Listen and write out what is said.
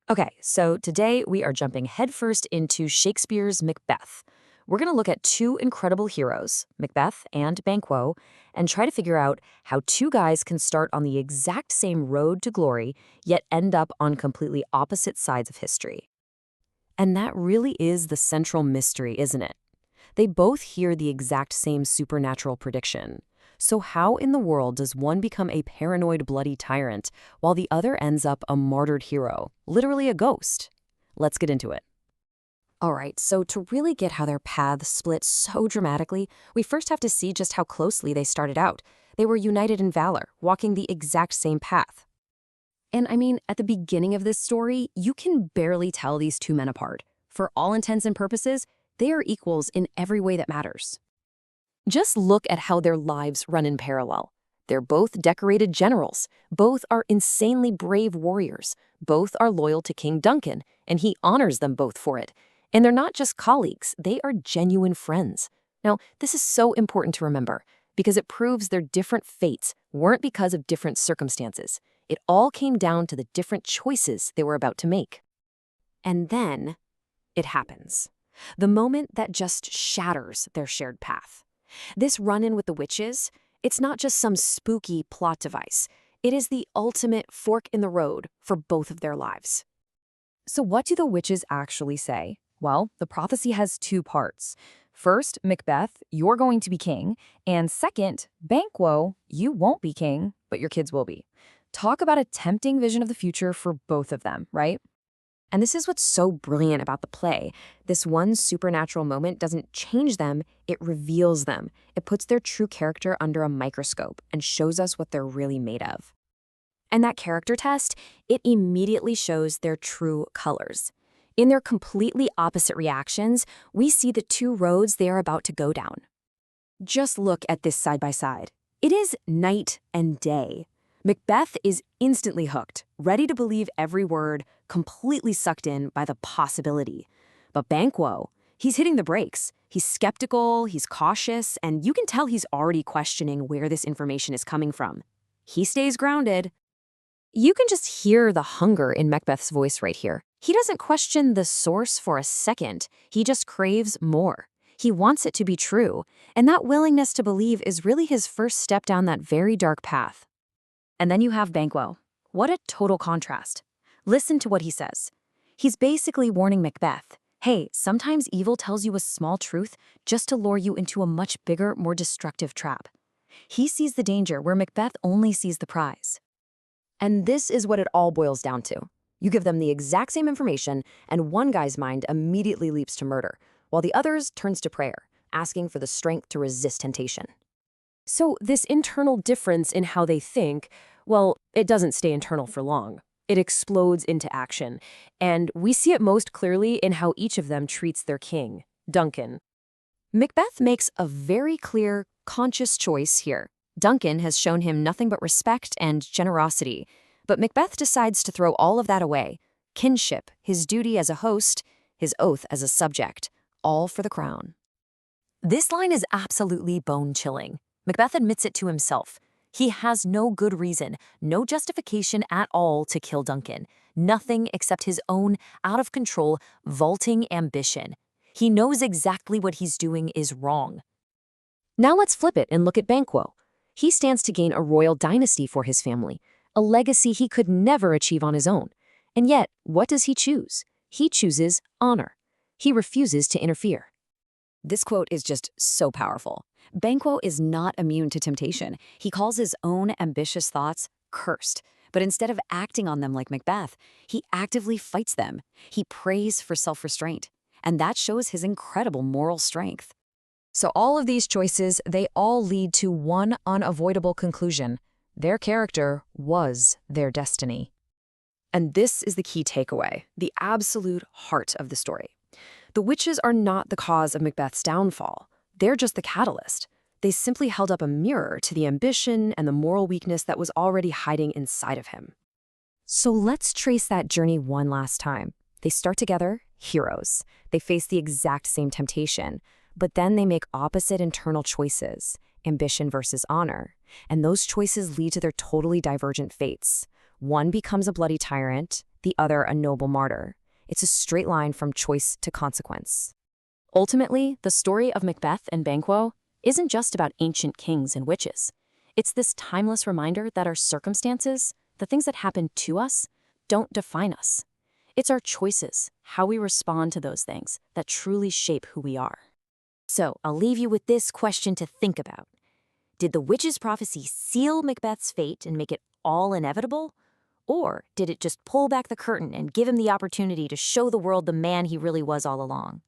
Okay, so today we are jumping headfirst into Shakespeare's Macbeth. We're going to look at two incredible heroes, Macbeth and Banquo, and try to figure out how two guys can start on the exact same road to glory, yet end up on completely opposite sides of history. And that really is the central mystery, isn't it? They both hear the exact same supernatural prediction. So how in the world does one become a paranoid, bloody tyrant, while the other ends up a martyred hero, literally a ghost? Let's get into it. All right, so to really get how their paths split so dramatically, we first have to see just how closely they started out. They were united in valor, walking the exact same path. And I mean, at the beginning of this story, you can barely tell these two men apart. For all intents and purposes, they are equals in every way that matters. Just look at how their lives run in parallel. They're both decorated generals. Both are insanely brave warriors. Both are loyal to King Duncan, and he honors them both for it. And they're not just colleagues, they are genuine friends. Now, this is so important to remember because it proves their different fates weren't because of different circumstances. It all came down to the different choices they were about to make. And then it happens. The moment that just shatters their shared path. This run-in with the witches, it's not just some spooky plot device. It is the ultimate fork in the road for both of their lives. So what do the witches actually say? Well, the prophecy has two parts. First, Macbeth, you're going to be king. And second, Banquo, you won't be king, but your kids will be. Talk about a tempting vision of the future for both of them, right? And this is what's so brilliant about the play. This one supernatural moment doesn't change them, it reveals them. It puts their true character under a microscope and shows us what they're really made of. And that character test, it immediately shows their true colors. In their completely opposite reactions, we see the two roads they are about to go down. Just look at this side by side. It is night and day. Macbeth is instantly hooked, ready to believe every word, completely sucked in by the possibility. But Banquo, he's hitting the brakes. He's skeptical, he's cautious, and you can tell he's already questioning where this information is coming from. He stays grounded. You can just hear the hunger in Macbeth's voice right here. He doesn't question the source for a second. He just craves more. He wants it to be true, and that willingness to believe is really his first step down that very dark path. And then you have Banquo. What a total contrast. Listen to what he says. He's basically warning Macbeth, hey, sometimes evil tells you a small truth just to lure you into a much bigger, more destructive trap. He sees the danger where Macbeth only sees the prize. And this is what it all boils down to. You give them the exact same information, and one guy's mind immediately leaps to murder, while the other's turns to prayer, asking for the strength to resist temptation. So this internal difference in how they think, well, it doesn't stay internal for long. It explodes into action, and we see it most clearly in how each of them treats their king, Duncan. Macbeth makes a very clear, conscious choice here. Duncan has shown him nothing but respect and generosity, but Macbeth decides to throw all of that away. Kinship, his duty as a host, his oath as a subject, all for the crown. This line is absolutely bone-chilling. Macbeth admits it to himself. He has no good reason, no justification at all to kill Duncan. Nothing except his own, out-of-control, vaulting ambition. He knows exactly what he's doing is wrong. Now let's flip it and look at Banquo. He stands to gain a royal dynasty for his family, a legacy he could never achieve on his own. And yet, what does he choose? He chooses honor. He refuses to interfere. This quote is just so powerful. Banquo is not immune to temptation. He calls his own ambitious thoughts cursed. But instead of acting on them like Macbeth, he actively fights them. He prays for self-restraint. And that shows his incredible moral strength. So all of these choices, they all lead to one unavoidable conclusion. Their character was their destiny. And this is the key takeaway, the absolute heart of the story. The witches are not the cause of Macbeth's downfall. They're just the catalyst. They simply held up a mirror to the ambition and the moral weakness that was already hiding inside of him. So let's trace that journey one last time. They start together, heroes. They face the exact same temptation, but then they make opposite internal choices, ambition versus honor. And those choices lead to their totally divergent fates. One becomes a bloody tyrant, the other a noble martyr. It's a straight line from choice to consequence. Ultimately, the story of Macbeth and Banquo isn't just about ancient kings and witches. It's this timeless reminder that our circumstances, the things that happen to us, don't define us. It's our choices, how we respond to those things, that truly shape who we are. So, I'll leave you with this question to think about. Did the witch's prophecy seal Macbeth's fate and make it all inevitable? Or did it just pull back the curtain and give him the opportunity to show the world the man he really was all along?